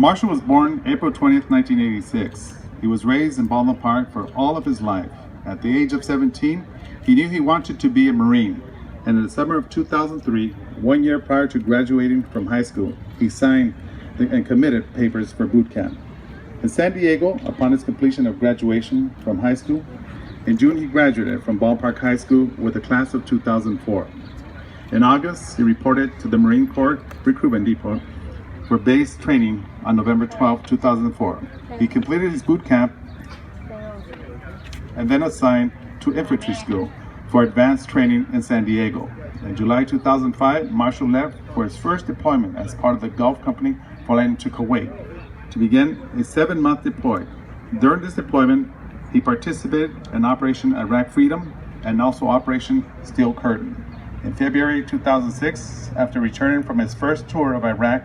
Marshall was born April 20th, 1986. He was raised in Baldwin Park for all of his life. At the age of 17, he knew he wanted to be a Marine. And in the summer of 2003, 1 year prior to graduating from high school, he signed and committed papers for boot camp. In San Diego, upon his completion of graduation from high school, in June he graduated from Baldwin Park High School with the class of 2004. In August, he reported to the Marine Corps Recruitment Depot for base training on November 12, 2004. He completed his boot camp and then assigned to infantry school for advanced training in San Diego. In July 2005, Marshall left for his first deployment as part of the Gulf Company flying to Kuwait to begin a 7-month deploy. During this deployment, he participated in Operation Iraq Freedom and also Operation Steel Curtain. In February 2006, after returning from his first tour of Iraq,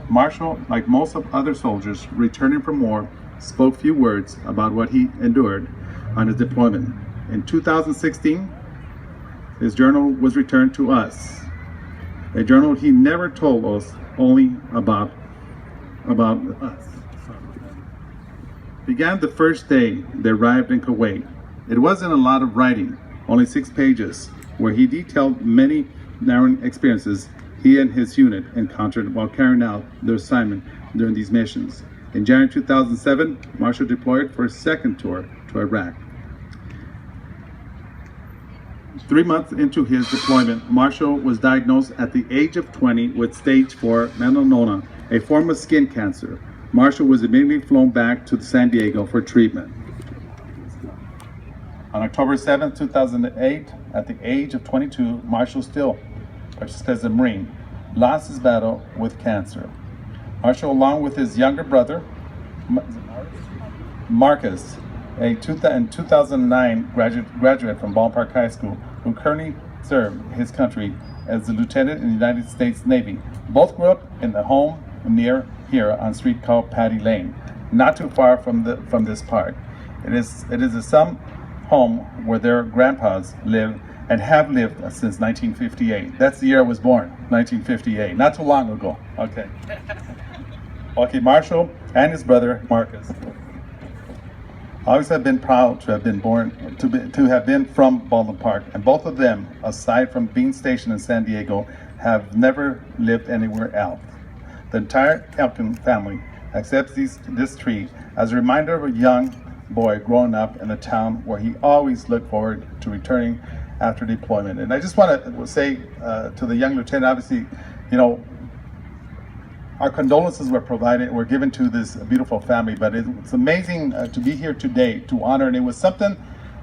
Marshall, like most of other soldiers returning from war, spoke few words about what he endured on his deployment. In 2016, his journal was returned to us, a journal he never told us, only about us. Began the first day they arrived in Kuwait. It wasn't a lot of writing, only 6 pages, where he detailed many narrowing experiences he and his unit encountered while carrying out their assignment during these missions. In January 2007, Marshall deployed for his second tour to Iraq. 3 months into his deployment, Marshall was diagnosed at the age of 20 with stage 4 melanoma, a form of skin cancer. Marshall was immediately flown back to San Diego for treatment. On October 7, 2008, at the age of 22, Marshall still, as a Marine, lost his battle with cancer. Marshall, along with his younger brother, Marcus, in 2009 graduate from Baldwin Park High School, who currently served his country as a lieutenant in the United States Navy. Both grew up in the home near here on a street called Patty Lane, not too far from this park. It is some home where their grandpas live and have lived since 1958. That's the year I was born, 1958, not too long ago. Okay. Okay, Marshall and his brother Marcus always have been proud to have been born, to have been from Baldwin Park, and both of them, aside from being stationed in San Diego, have never lived anywhere else. The entire Elkin family accepts this tree as a reminder of a young boy growing up in a town where he always looked forward to returning after deployment. And I just want to say to the young lieutenant, obviously, you know, our condolences were given to this beautiful family, but it's amazing to be here today to honor, and it was something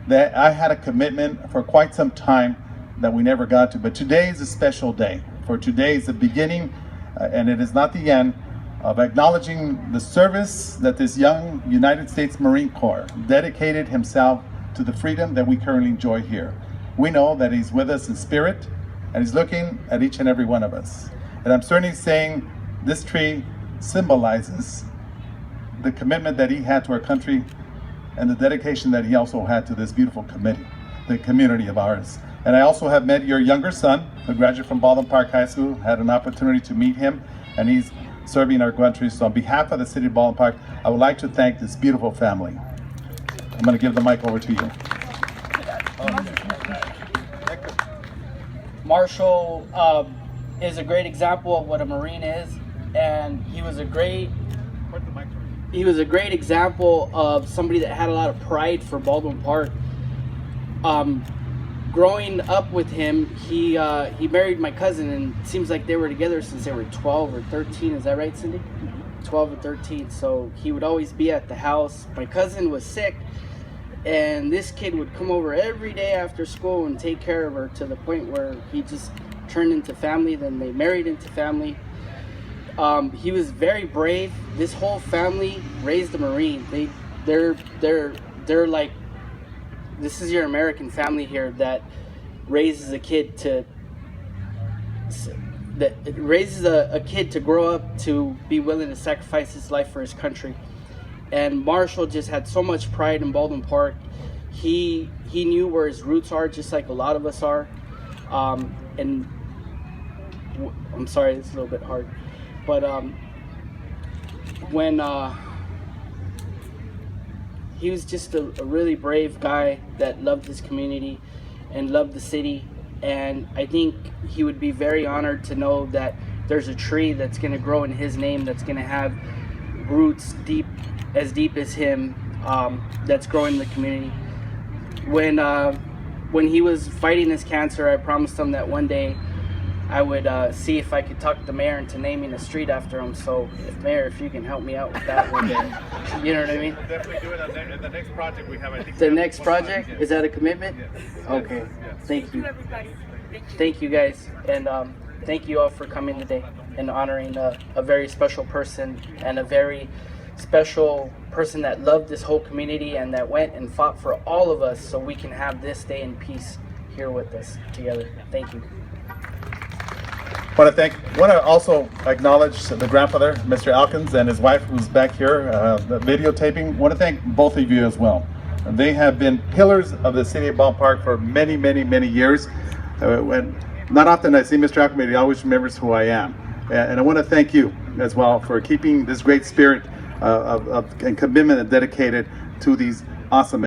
that I had a commitment for quite some time that we never got to, but today is a special day. For today is the beginning, and it is not the end, of acknowledging the service that this young United States Marine Corps dedicated himself to the freedom that we currently enjoy here. We know that he's with us in spirit, and he's looking at each and every one of us. And I'm certainly saying this tree symbolizes the commitment that he had to our country and the dedication that he also had to this beautiful community of ours. And I also have met your younger son, who graduated from Baldwin Park High School, had an opportunity to meet him, and he's serving our country. So on behalf of the city of Baldwin Park, I would like to thank this beautiful family. I'm going to give the mic over to you. Marshall is a great example of what a Marine is, and he was a great example of somebody that had a lot of pride for Baldwin Park. Growing up with him, he married my cousin, and it seems like they were together since they were 12 or 13. Is that right, Cindy? 12 or 13. So he would always be at the house. My cousin was sick, and this kid would come over every day after school and take care of her, to the point where he just turned into family. Then they married into family. He was very brave. This whole family raised a Marine. They're like, this is your American family here that raises a kid to grow up to be willing to sacrifice his life for his country. And Marshall just had so much pride in Baldwin Park. He knew where his roots are, just like a lot of us are. And I'm sorry, it's a little bit hard, but when he was just a really brave guy that loved his community and loved the city. And I think he would be very honored to know that there's a tree that's going to grow in his name, that's going to have roots deep as him, that's growing in the community. When he was fighting his cancer, I promised him that one day I would see if I could talk the mayor into naming a street after him. So, Mayor, if you can help me out with that one, you know what I mean? We'll definitely do it on the next project we have. I think the next project? Is that a commitment? Yes. Okay. Yes. Thank you. Everybody. Thank you, guys. And thank you all for coming today and honoring a very special person and a very special person that loved this whole community and that went and fought for all of us so we can have this day in peace here with us together. Thank you. Want to also acknowledge the grandfather, Mr. Elkins, and his wife, who's back here videotaping. Want to thank both of you as well. They have been pillars of the city of Baldwin Park for many, many, many years. When not often I see Mr. Elkin, but he always remembers who I am. And I want to thank you as well for keeping this great spirit and commitment dedicated to these awesome